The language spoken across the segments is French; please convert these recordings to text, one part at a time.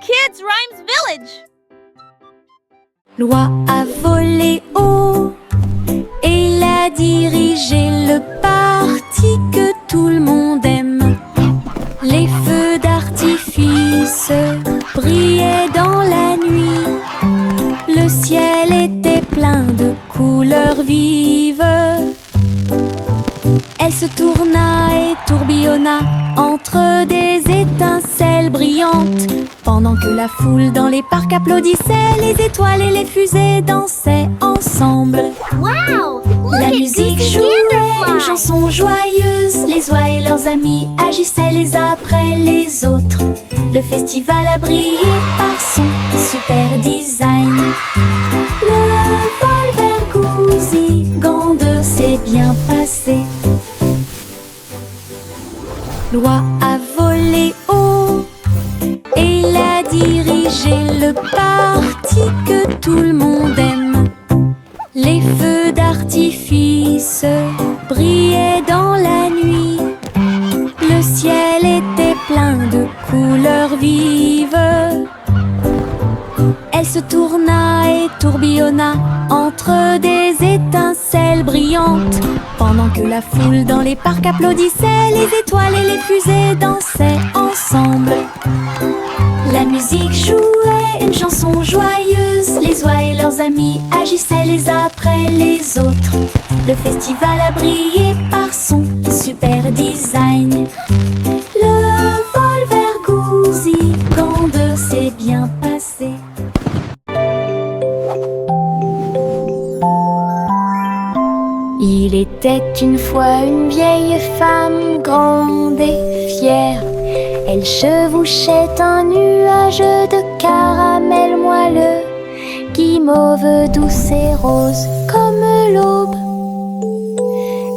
Kids Rhymes Village. L'oie a volé haut et il a dirigé le parti que tout le monde aime. Les feux d'artifice brillaient dans la nuit. Le ciel était plein de couleurs vives. Elle se tourna et tourbillonna entre des étincelles brillantes. Pendant que la foule dans les parcs applaudissait, les étoiles et les fusées dansaient ensemble. Wow! La musique jouait une chanson joyeuse. Les oies et leurs amis agissaient les uns après les autres. Le festival a brillé par son super design. Le vol vers Goosey-Gander s'est bien passé. L'oie a volé haut et il a dirigé le parti que tout le monde aime. Les feux d'artifice brillaient dans la nuit. Le ciel était plein de couleurs vives. Elle se tourna et tourbillonna entre des étincelles brillantes. Pendant que la foule dans les parcs applaudissait, les étoiles et les fusées dansaient ensemble. La musique jouait une chanson joyeuse. Les oies et leurs amis agissaient les uns après les autres. Le festival a brillé par son super design. Le vol vers Goosey-Gander s'est bien passé. Il était une fois une vieille femme grande et fière. Elle chevauchait un nuage de caramel moelleux, guimauve douce et rose comme l'aube.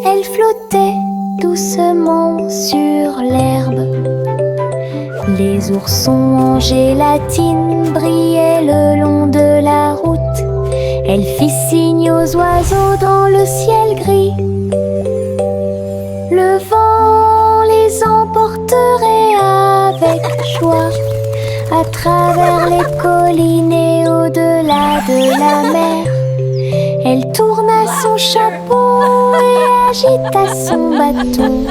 Elle flottait doucement sur l'herbe. Les oursons en gélatine brillaient le long de la route. Elle fit signe aux oiseaux dans le ciel gris. Le vent les emporterait avec joie à travers les collines et au-delà de la mer. Elle tourna son chapeau et agita son bâton.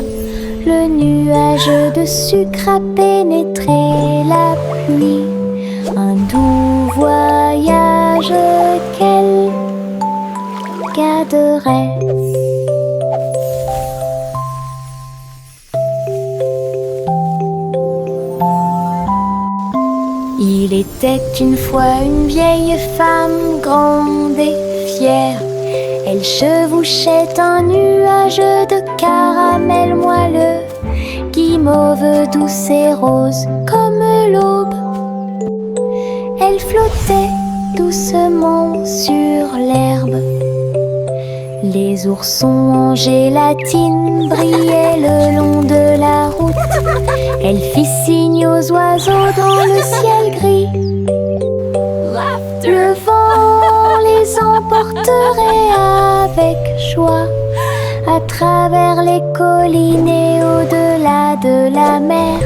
Le nuage de sucre a pénétré la pluie. Un doux voyage qu'elle garderait. Il était une fois une vieille femme grande et fière. Elle chevauchait un nuage de caramel moelleux, guimauve douce et rose comme l'aube. Elle flottait doucement sur l'herbe. Les oursons en gélatine brillaient le long de la route. Elle fit signe aux oiseaux dans le ciel gris. Le vent les emporterait avec joie à travers les collines et au-delà de la mer.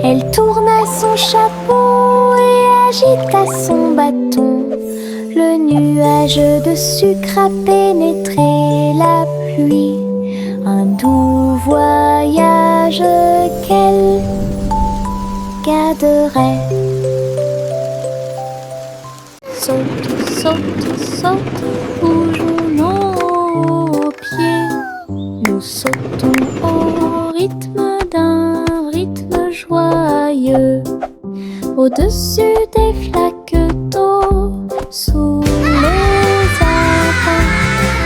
Elle tourna son chapeau et agita son bâton. Le nuage de sucre a pénétré la pluie. Un doux voyage qu'elle garderait. Saute, saute, saute, bougeons nos pieds. Nous sautons au rythme d'un rythme joyeux. Au-dessus des flaques d'eau, sous les arbres,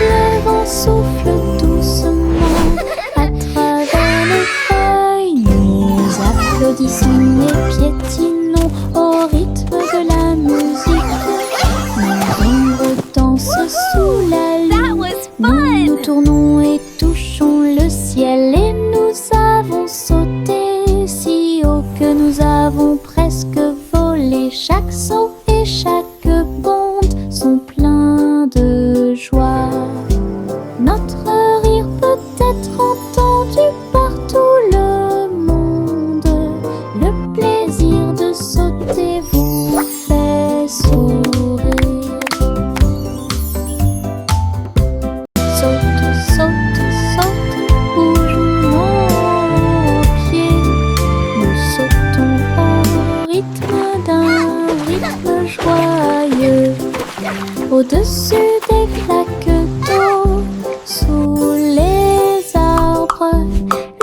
le vent souffle doucement à travers les feuilles. Nous applaudissons et piétinons au rythme de la musique. Nos ombres dansent sous la lune. Nous tournons et touchons le ciel et nous avons sauté si haut que nous avons presque volé. Chaque saut et chaque bonde sont pleins de joie. Notre rire peut être entendu par tout le monde. Le plaisir de au-dessus des flaques d'eau. Sous les arbres,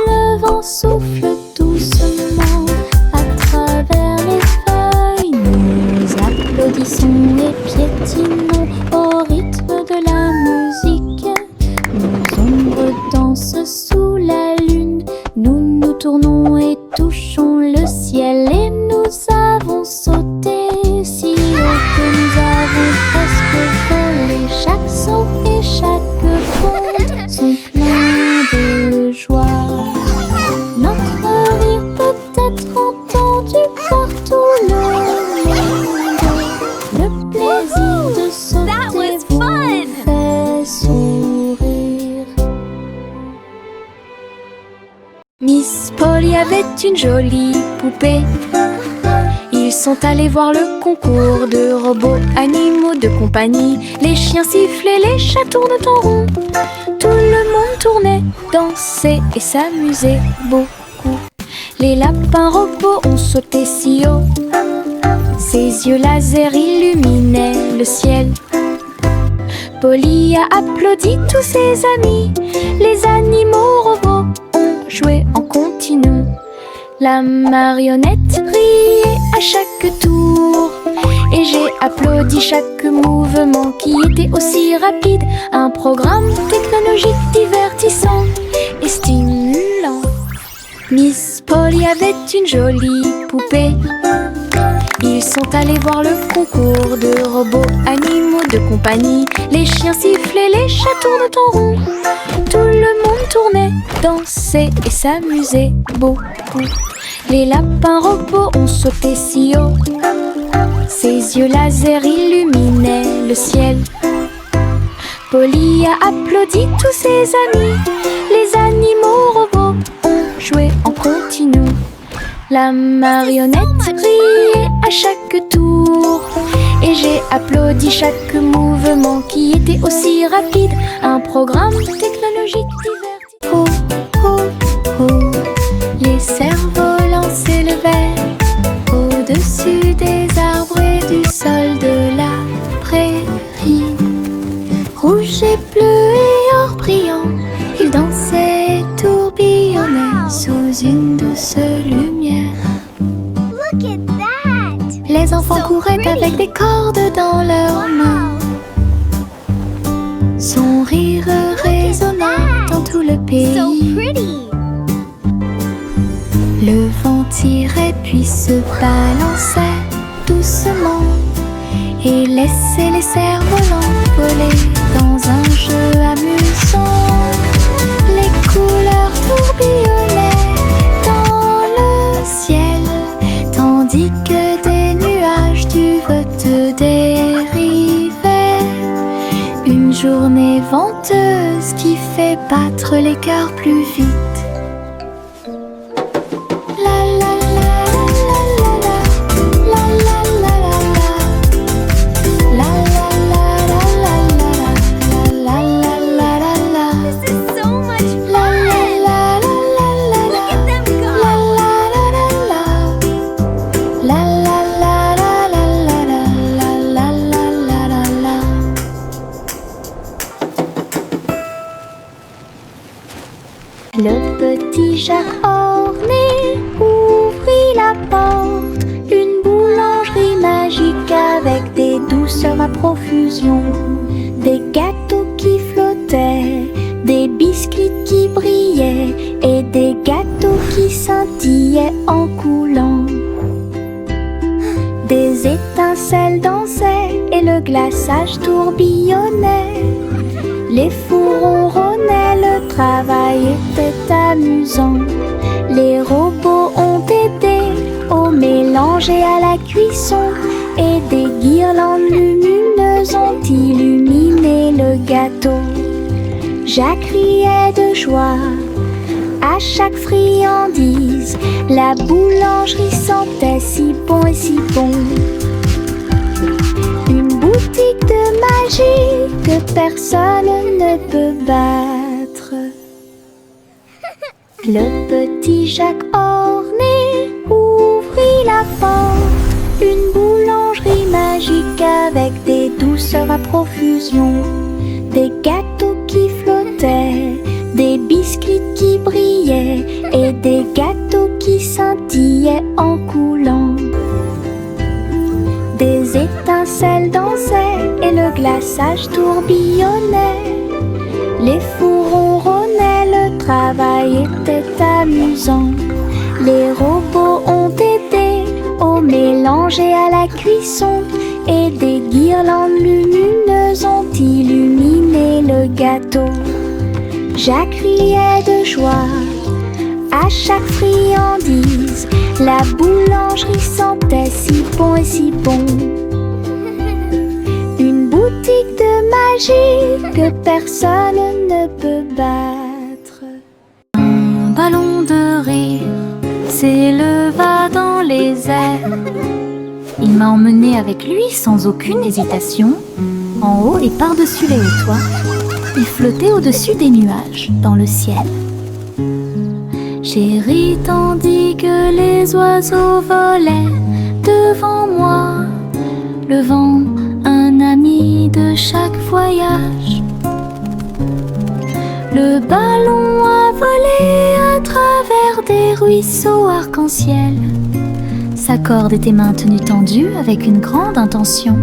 le vent souffle doucement à travers les feuilles. Nous applaudissons et piétinons au rythme de la musique. Nos ombres dansent sous la lune. Nous nous tournons et touchons le ciel. Et nous avons sauté si haut que nous avons presque volé. Chaque son et chaque bond sont pleins de joie. Notre rire peut être entendu par tout le monde. Le plaisir de sauter vous fait sourire. Miss Polly avait une jolie poupée. Ils sont allés voir le concours de robots animaux de compagnie. Les chiens sifflaient, les chats tournent en rond. Tout le monde tournait, dansait et s'amusait beaucoup. Les lapins robots ont sauté si haut. Ses yeux laser illuminaient le ciel. Polly a applaudi tous ses amis. Les animaux robots ont joué en continu. La marionnette riait à chaque tour. Et j'ai applaudi chaque mouvement qui était aussi rapide. Un programme technologique divertissant et stimulant. Miss Polly avait une jolie poupée. Ils sont allés voir le concours de robots animaux de compagnie. Les chiens sifflaient, les chats tournent en rond. Tout le monde tournait, dansait et s'amusait beaucoup. Les lapins robots ont sauté si haut. Ses yeux laser illuminaient le ciel. Polly a applaudi tous ses amis. Les animaux robots ont joué en continu. La marionnette riait à chaque tour. Et j'ai applaudi chaque mouvement qui était aussi rapide. Un programme technologique divertissant. Oh, oh, oh. Les cerfs-volants s'élevaient au-dessus des arbres et du sol de la prairie. Rouge et bleu et or brillant, ils dansaient et tourbillonnaient sous une douce lumière. Look at that! Les enfants couraient avec des cordes dans leurs mains. Son rire résonnait dans tout le pays. So pretty! Le vent tirait puis se balançait doucement et laissait les cerfs-volants voler dans un jeu amusant. Les couleurs tourbillonnaient dans le ciel, tandis que des nuages du vote dérivaient. Une journée venteuse qui fait battre les cœurs plus vite. Le petit Jacques orné ouvrit la porte. Une boulangerie magique avec des douceurs à profusion. Des gâteaux qui flottaient, des biscuits qui brillaient et des gâteaux qui scintillaient en coulant. Des étincelles dansaient et le glaçage tourbillonnait. Les fours ronronnaient, le travail était amusant. Les robots ont aidé au mélange et à la cuisson. Et des guirlandes lumineuses ont illuminé le gâteau. Jacques riait de joie à chaque friandise. La boulangerie sentait si bon et si bon. Une boutique de magie que personne ne peut battre. Le petit Jacques orné ouvrit la porte. Une boulangerie magique avec des douces douceur à profusion, des gâteaux qui flottaient, des biscuits qui brillaient et des gâteaux qui scintillaient en coulant. Des étincelles dansaient et le glaçage tourbillonnait. Les fours ronronnaient, le travail était amusant. Les robots ont aidé au mélange et à la cuisson, et des guirlandes lumineuses ont illuminé le gâteau. Jacques riait de joie à chaque friandise. La boulangerie sentait si bon et si bon. Une boutique de magie que personne ne peut battre. Un ballon de rire s'éleva dans les airs. Il m'a emmené avec lui sans aucune hésitation, en haut et par-dessus les hauts toits. Il flottait au-dessus des nuages, dans le ciel. J'ai ri tandis que les oiseaux volaient devant moi, le vent, un ami de chaque voyage. Le ballon a volé à travers des ruisseaux arc-en-ciel. Sa corde était maintenue tendue avec une grande intention.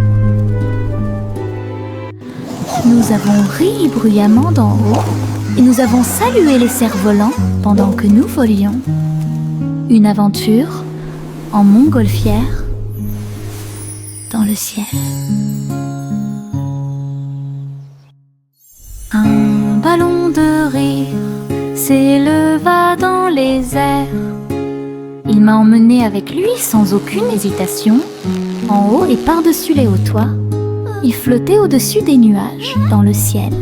Nous avons ri bruyamment d'en haut et nous avons salué les cerfs-volants pendant que nous volions. Une aventure en montgolfière dans le ciel. Un ballon de rire s'éleva dans les airs. Il m'a emmené avec lui sans aucune hésitation, en haut et par-dessus les hauts toits. Il flottait au-dessus des nuages, dans le ciel.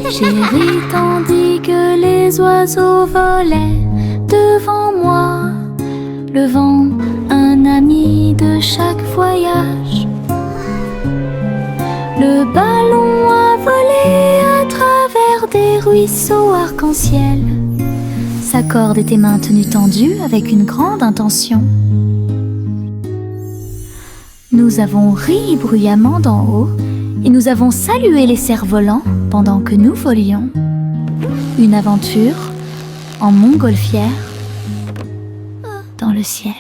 J'ai ri tandis que les oiseaux volaient devant moi, le vent, un ami de chaque voyage. Le ballon a volé à travers des ruisseaux arc-en-ciel. Sa corde était maintenue tendue avec une grande intention. Nous avons ri bruyamment d'en haut et nous avons salué les cerfs-volants pendant que nous volions. Une aventure en montgolfière dans le ciel.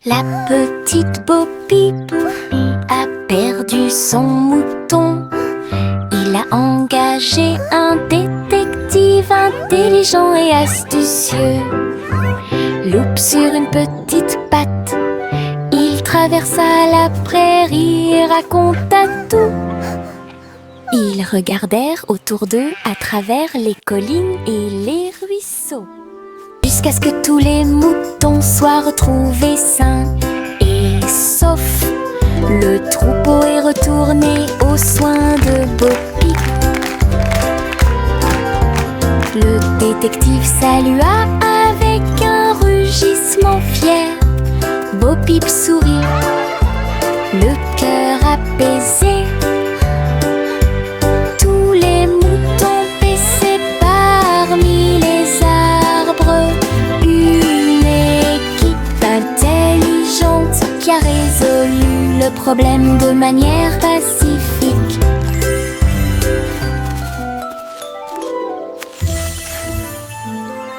La petite Bo Peep a perdu son mouton. Il a engagé un détective intelligent et astucieux. Loupe sur une petite patte, il traversa la prairie et raconta tout. Ils regardèrent autour d'eux à travers les collines et les ruisseaux, jusqu'à ce que tous les moutons soient retrouvés sains et saufs. Le troupeau est retourné aux soins de Bo Peep. Le détective salua avec un rugissement fier. Bo Peep sourit, le cœur apaisé. Tous les moutons paissaient parmi les arbres. Une équipe intelligente qui a résolu le problème de manière pacifique.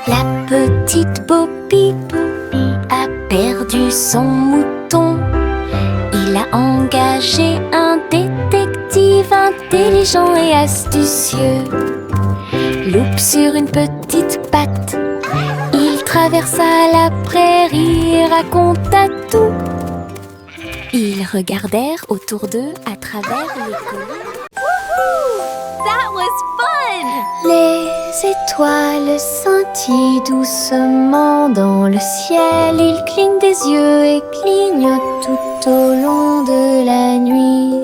La petite Bo Peep a perdu son mouton. Il a engagé un détective intelligent et astucieux. Loupe sur une petite patte, il traversa la prairie et raconta tout. Ils regardèrent autour d'eux à travers les collines. That was fun! Les étoiles scintillent doucement dans le ciel. Ils clignent des yeux et clignotent tout au long de la nuit.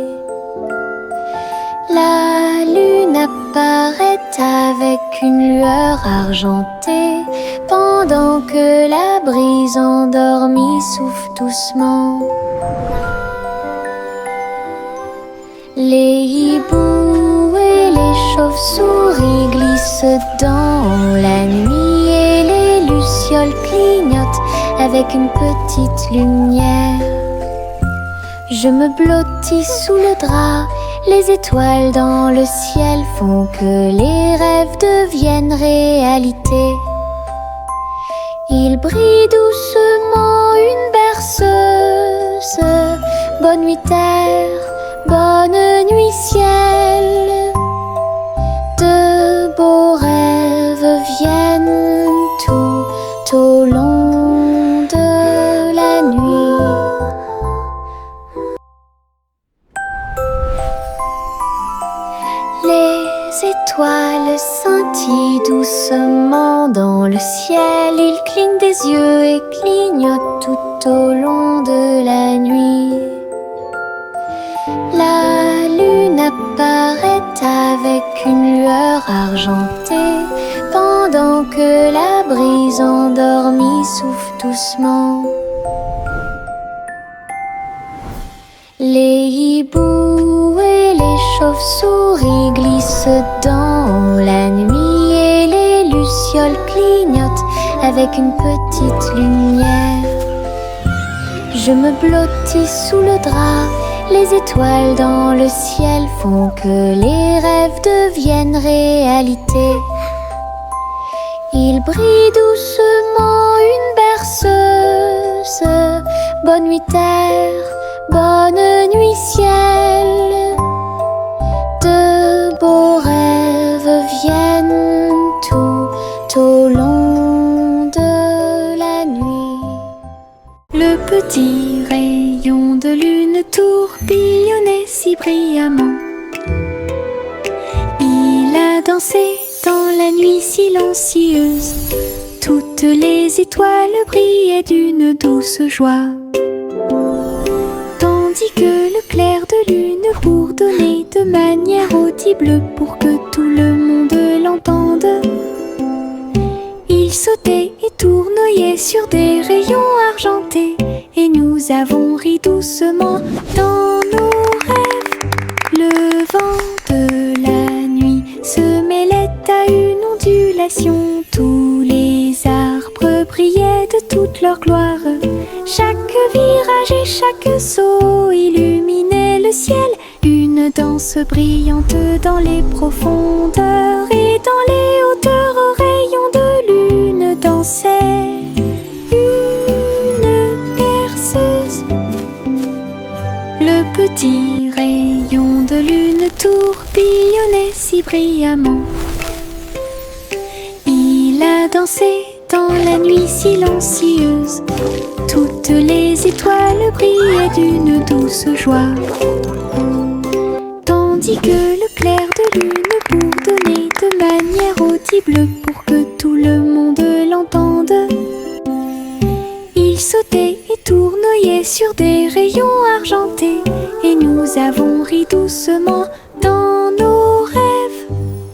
La lune apparaît avec une lueur argentée, pendant que la brise endormie souffle doucement. Les hiboux et les chauves-souris glissent dans la nuit et les lucioles clignotent avec une petite lumière. Je me blottis sous le drap, les étoiles dans le ciel font que les rêves deviennent réalité. Il brille doucement une berceuse. Bonne nuit terre, bonne nuit ciel. De beaux rêves viennent tout au long de la nuit. Les étoiles scintillent doucement dans le ciel. Ils clignent des yeux et clignotent tout au long de la nuit. La lune apparaît avec une lueur argentée, pendant que la brise endormie souffle doucement. Les hiboux et les chauves-souris glissent dans la nuit et les lucioles clignotent avec une petite lumière. Je me blottis sous le drap, les étoiles dans le ciel font que les rêves deviennent réalité. Il brille doucement une berceuse. Bonne nuit terre, bonne nuit ciel. De beaux rêves viennent tout au long de la nuit. Le petit rayon de lune tourbillonnait si brillamment. Il a dansé dans la nuit silencieuse. Toutes les étoiles brillaient d'une douce joie. Tandis que le clair de lune bourdonnait de manière audible pour que tout le monde l'entende. Il sautait et tournoyait sur des rayons argentés, et nous avons ri doucement dans nos rêves. Le vent de la nuit se mêlait à une ondulation. Tous les arbres brillaient de toute leur gloire. Chaque virage et chaque saut illuminait le ciel. Une danse brillante dans les profondeurs, et dans les hauteurs aux rayons de lune dansait une berceuse. Le petit rayon de lune tourbillonnait si brillamment. Il a dansé dans la nuit silencieuse. Toutes les étoiles brillaient d'une douce joie. Tandis que le clair de lune bourdonnait de manière audible pour que tout le monde l'entende. Il sautait et tournoyait sur des rayons argentés, et nous avons ri doucement dans nos rêves.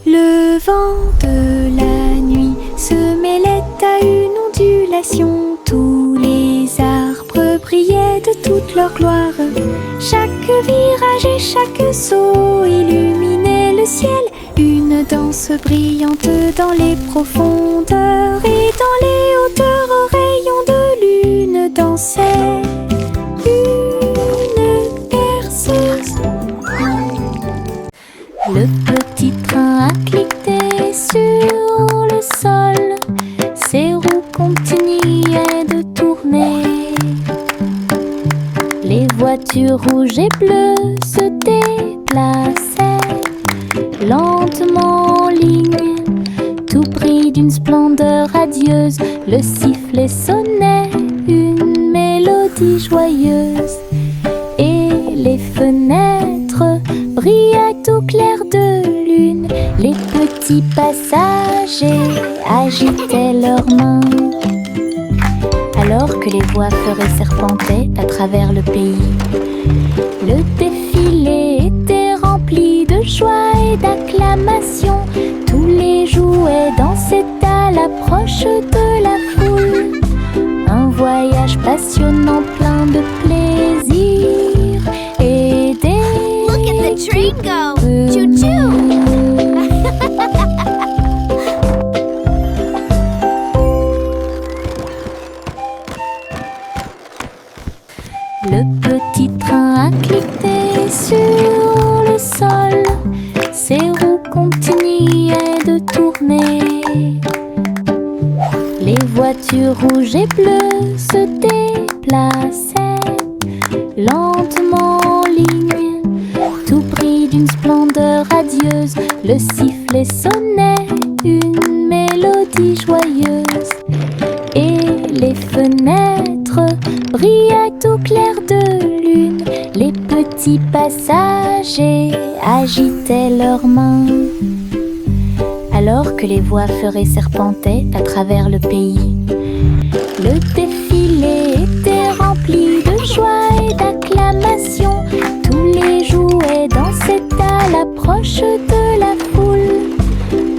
Le vent de la nuit se mêlait à une ondulation. Tous les arbres brillaient de toute leur gloire. Chaque virage et chaque saut illuminait le ciel. Une danse brillante dans les profondeurs, et dans les hauteurs aux rayons de lune dansait une berceuse. Le petit train a cliqué sur le sol, ses roues continuaient de tourner. Les voitures rouges et bleues se déplaçaient lentement en ligne, tout pris d'une splendeur radieuse. Le sifflet sonnait une mélodie joyeuse, et les fenêtres brillaient au clair de lune. Les petits passagers agitaient leurs mains, alors que les voix feuraient serpentaient à travers le pays. Le défilé était rempli de joie et d'acclamations. Tous les jouets dansaient à l'approche de la foule. Un voyage passionnant plein de plaisir et des... Look at the train go! Choo-choo! Les voitures rouges et bleues se déplaçaient lentement en ligne, tout pris d'une splendeur radieuse. Le sifflet sonnait une mélodie joyeuse, et les fenêtres brillaient au clair de lune. Les petits passagers agitaient leurs mains, alors que les voix feuraient serpentaient à travers le pays. Le défilé était rempli de joie et d'acclamations. Tous les jouets dansaient à l'approche de la foule.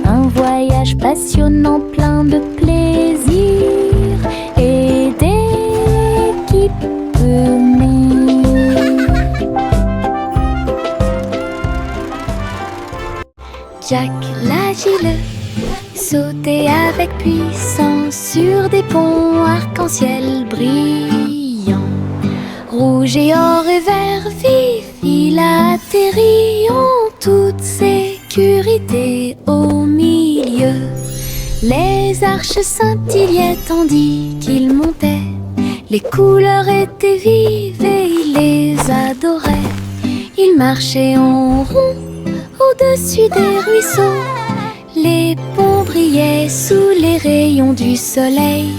Un voyage passionnant plein de plaisir et d'équipements. Jack l'agile sautait avec puissance sur des ponts arc-en-ciel brillants. Rouge et or et vert vif, il atterrit en toute sécurité au milieu. Les arches scintillaient tandis qu'il montait. Les couleurs étaient vives et il les adorait. Il marchait en rond au-dessus des ruisseaux. Les ponts brillaient sous les rayons du soleil.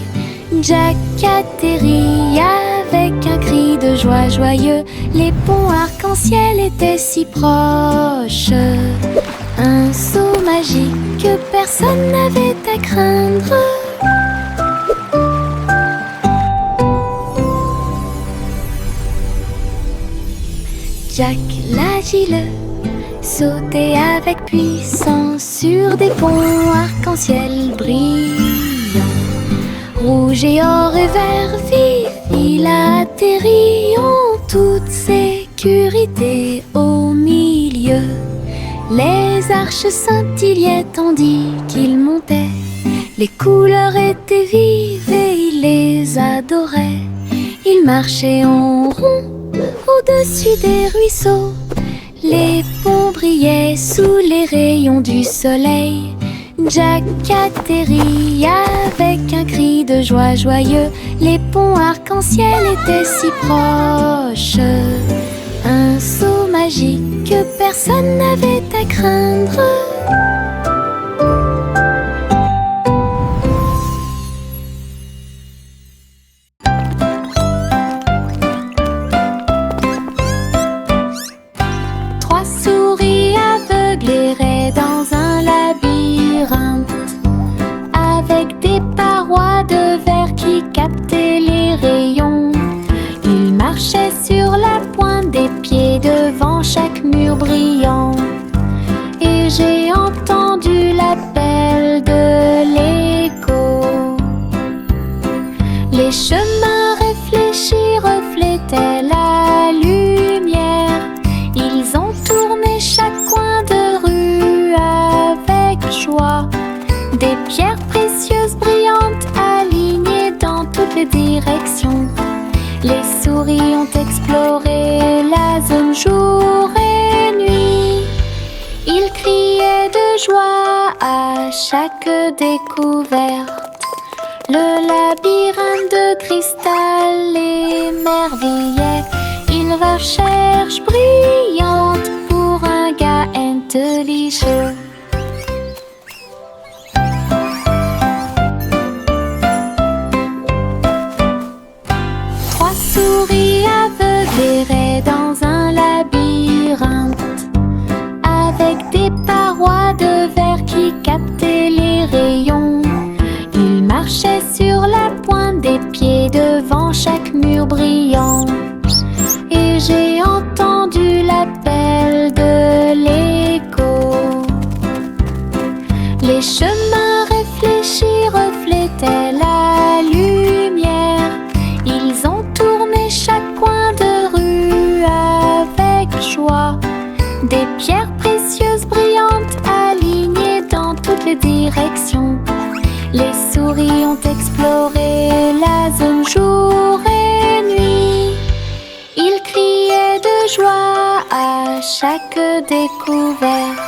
Jack atterrit avec un cri de joie joyeux. Les ponts arc-en-ciel étaient si proches. Un saut magique que personne n'avait à craindre. Jack l'agile sautait avec puissance sur des ponts arc-en-ciel brillants. Rouge et or et vert vif, il atterrit en toute sécurité au milieu. Les arches scintillaient tandis qu'il montait. Les couleurs étaient vives et il les adorait. Il marchait en rond au-dessus des ruisseaux. Les ponts brillaient sous les rayons du soleil. Jack atterrit avec un cri de joie joyeux. Les ponts arc-en-ciel étaient si proches. Un saut magique que personne n'avait à craindre. Trois souris aveugles erraient dans un labyrinthe, avec des parois de verre qui captaient les rayons. Ils marchaient sur la pointe des pieds devant chaque mur brillant. Et j'ai entendu l'appel de l'écho. Les chemins réfléchis reflétaient la lumière. Ils ont tourné chaque coin de rue avec joie. Des pierres précieuses brillantes alignées dans toutes les directions. Les souris ont exploré la zone jour et nuit. Ils criaient de joie à chaque découverte. Le labyrinthe de cristal émerveillait. Une recherche brillante pour un gars intelligent. Trois souris aveugles erraient dans un labyrinthe, avec des parois de verre qui captaient les rayons. Ils marchaient sur la pointe des pieds devant chaque mur brillant. Et j'ai entendu l'appel de l'écho. Les chemins réfléchis reflétaient la lumière. Ils ont tourné chaque coin de rue avec joie. Des pierres précieuses brillantes alignées dans toutes les directions. Les souris ont exploré la zone jour et nuit. Ils criaient de joie à chaque découverte.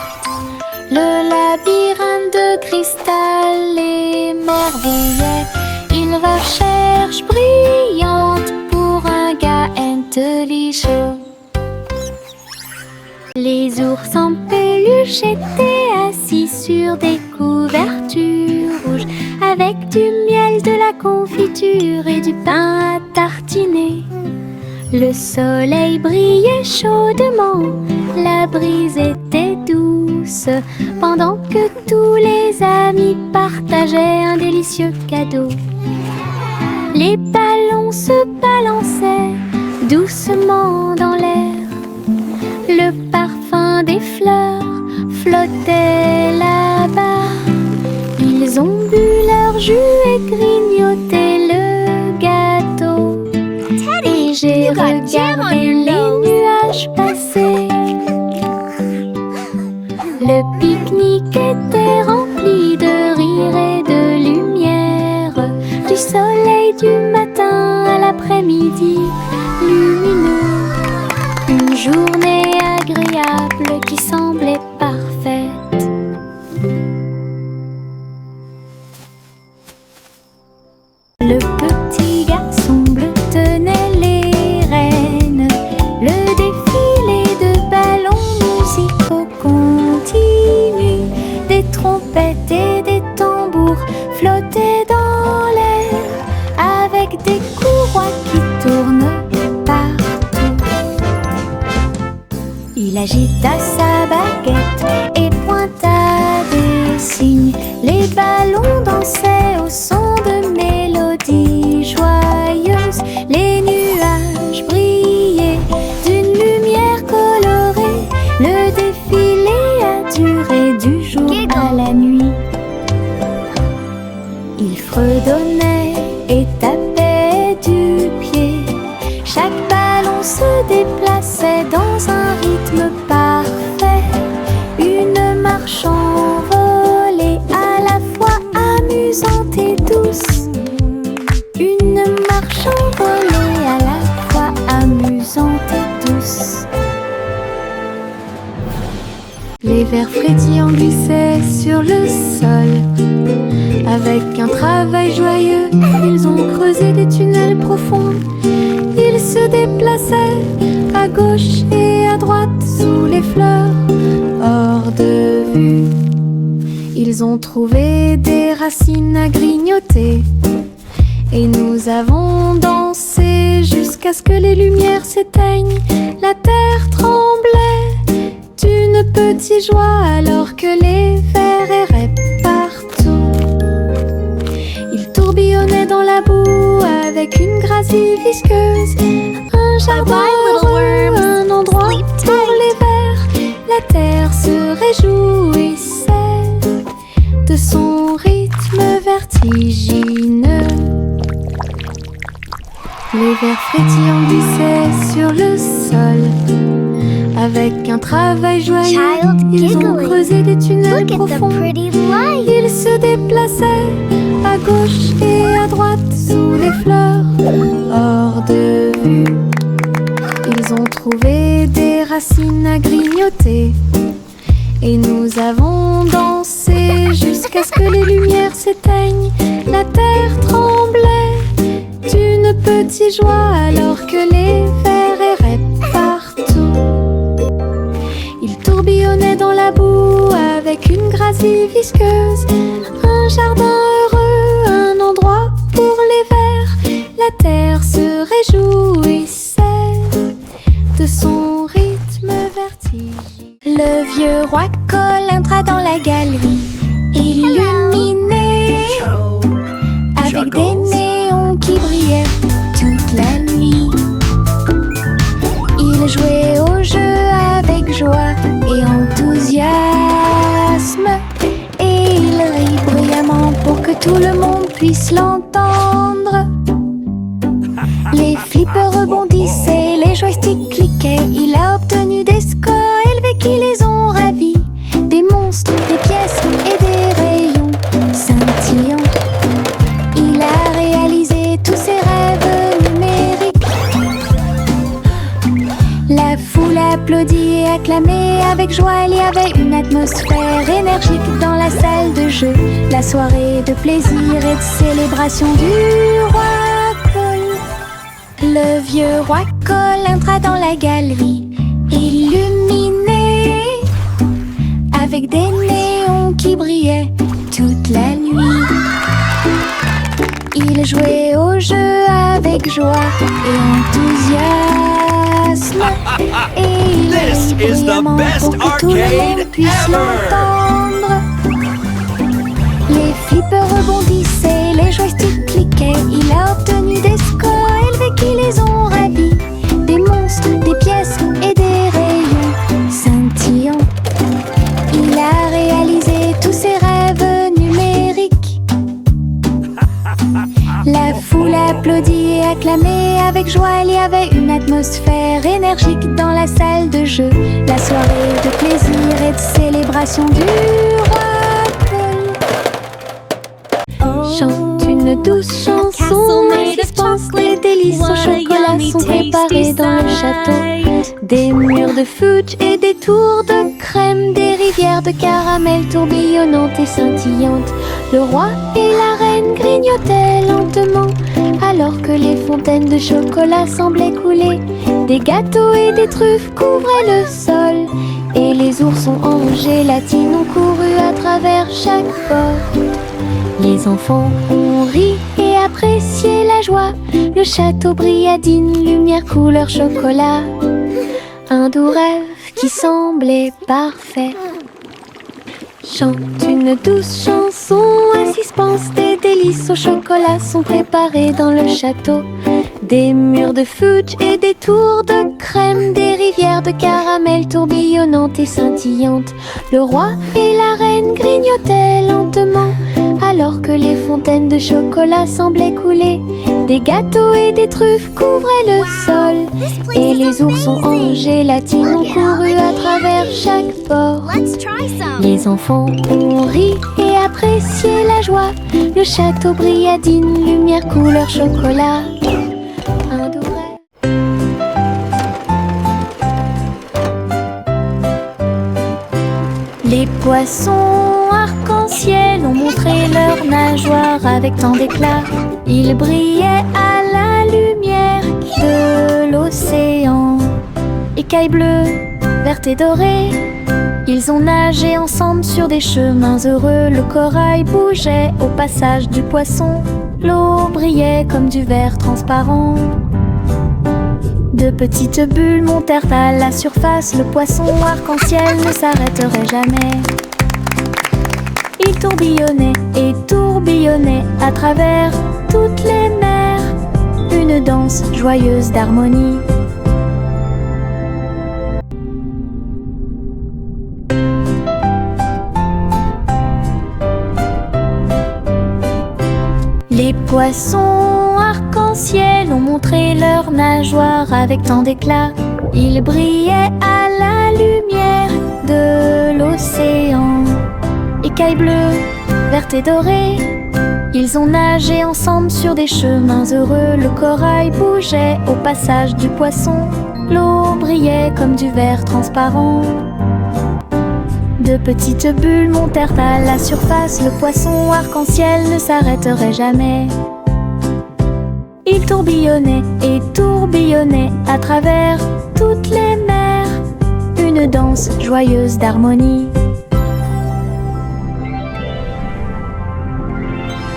Le labyrinthe de cristal émerveillait. va cherche brillante pour un gars intelligent. Les ours en peluche étaient assis sur des couvertures rouges, avec du miel, de la confiture et du pain à tartiner. Le soleil brillait chaudement, la brise était douce, pendant que tous les amis partageaient un délicieux cadeau. Les ballons se balançaient doucement dans l'air. Le parfum des fleurs flottait là-bas. Ils ont bu leur jus et grignoté le gâteau. Et j'ai regardé les nuages passer. Le pique-nique était rempli de rire et de lumière, du soleil du matin à l'après-midi lumineux. Une journée agréable qui semblait parfaite. Le petit garçon bleu tenait les rênes. Le défilé de ballons musicaux continue. Des trompettes et des tambours flottaient dans l'air, avec des courroies qui tournent partout. Il agita sa baguette et pointa des signes. Les ballons dansaient au son de mélodies joyeuses. Les nuages brillaient d'une lumière colorée. Le défilé a duré du jour à la nuit. Il fredonnait et tapait du pied. Chaque ballon se déplaçait dans un rythme parfait. Une marche envolée, à la fois amusante et douce. Une marche envolée, à la fois amusante et douce. Les vers frétillants glissaient sur le sol. Avec un travail joyeux, ils ont creusé des tunnels profonds. Ils se déplaçaient à gauche et à droite sous les fleurs, hors de vue. Ils ont trouvé des racines à grignoter. Et nous avons dansé jusqu'à ce que les lumières s'éteignent. La terre tremblait d'une petite joie alors que les vers erraient partout. Ils tourbillonnaient dans la boue avec une gracie visqueuse. Un jardin heureux, un endroit pour les vers. La terre se réjouissait de son rythme vertigineux. Les vers frétillants glissaient sur le sol. Avec un travail joyeux, ils ont creusé des tunnels profonds. Ils se déplaçaient à gauche et à droite sous les fleurs, hors de vue. Ils ont trouvé des racines à grignoter. Et nous avons dansé jusqu'à ce que les lumières s'éteignent. La terre tremblait d'une petite joie alors que les vers erraient partout. Ils tourbillonnaient dans la boue avec une gracie visqueuse. Un jardin heureux, un endroit pour les vers. La terre se réjouissait de son rythme vertigineux. Le vieux roi Cole entra dans la galerie, illuminé avec des néons qui brillaient toute la nuit. Il jouait au jeu avec joie et enthousiasme, et il rit bruyamment pour que tout le monde puisse l'entendre. Les flippers rebondissaient, les joysticks cliquaient. Il a obtenu des scores élevés qui les ont ravis. Des monstres, des pièces et des rayons scintillants. Il a réalisé tous ses rêves numériques. La foule applaudit et acclamait avec joie, il y avait une atmosphère énergique dans la salle de jeu. La soirée de plaisir et de célébration du roi Cole. Le vieux roi Cole entra dans la galerie, illuminé, avec des néons qui brillaient toute la nuit. Il jouait au jeu avec joie et enthousiasme, et il This riait is the bruyamment best pour que tout le monde arcade puisse ever. l'entendre. Les flippers rebondissaient, les joysticks cliquaient. Il a obtenu des scores élevés qui les ont ravis. Des monstres, des pièces et des rayons scintillants. Il a réalisé tous ses rêves numériques. La foule applaudit et acclamait avec joie. Il y avait une atmosphère énergique dans la salle de jeu. La soirée de plaisir et de célébration du roi Cole. Chante une douce chanson et dispense des délices au chocolat sont préparés dans le château. Des murs de fudge et des tours de crème, des rivières de caramel tourbillonnantes et scintillantes. Le roi et la reine grignotaient lentement, alors que les fontaines de chocolat semblaient couler. Des gâteaux et des truffes couvraient le sol, et les oursons en gélatine ont couru à travers chaque porte. Les enfants ont ri et apprécié la joie. Le château brilla d'une lumière couleur chocolat. Un doux rêve qui semblait parfait. Chante une douce chanson, à suspense des délices au chocolat sont préparés dans le château. Des murs de fudge et des tours de crème, des rivières de caramel tourbillonnantes et scintillantes. Le roi et la reine grignotaient lentement, alors que les fontaines de chocolat semblaient couler. Des gâteaux et des truffes couvraient le sol, et les oursons en gélatine ont couru à travers chaque porte. Let's try some. Les enfants ont ri et apprécié la joie. Le château brilla d'une lumière couleur chocolat. Un doux rêve. Les poissons arc-en-ciel ont montré leurs nageoires avec tant d'éclat. Ils brillaient à la lumière de l'océan. Écailles bleues, vertes et dorées, ils ont nagé ensemble sur des chemins heureux. Le corail bougeait au passage du poisson. L'eau brillait comme du verre transparent. De petites bulles montèrent à la surface. Le poisson arc-en-ciel ne s'arrêterait jamais. Il tourbillonnait et tourbillonnait à travers toutes les mers. Une danse joyeuse d'harmonie. Les poissons arc-en-ciel ont montré leurs nageoires avec tant d'éclat. Ils brillaient à la lumière de l'océan. Écailles bleues, vertes et dorées, ils ont nagé ensemble sur des chemins heureux. Le corail bougeait au passage du poisson. L'eau brillait comme du verre transparent. De petites bulles montèrent à la surface. Le poisson arc-en-ciel ne s'arrêterait jamais. Il tourbillonnait et tourbillonnait à travers toutes les mers. Une danse joyeuse d'harmonie.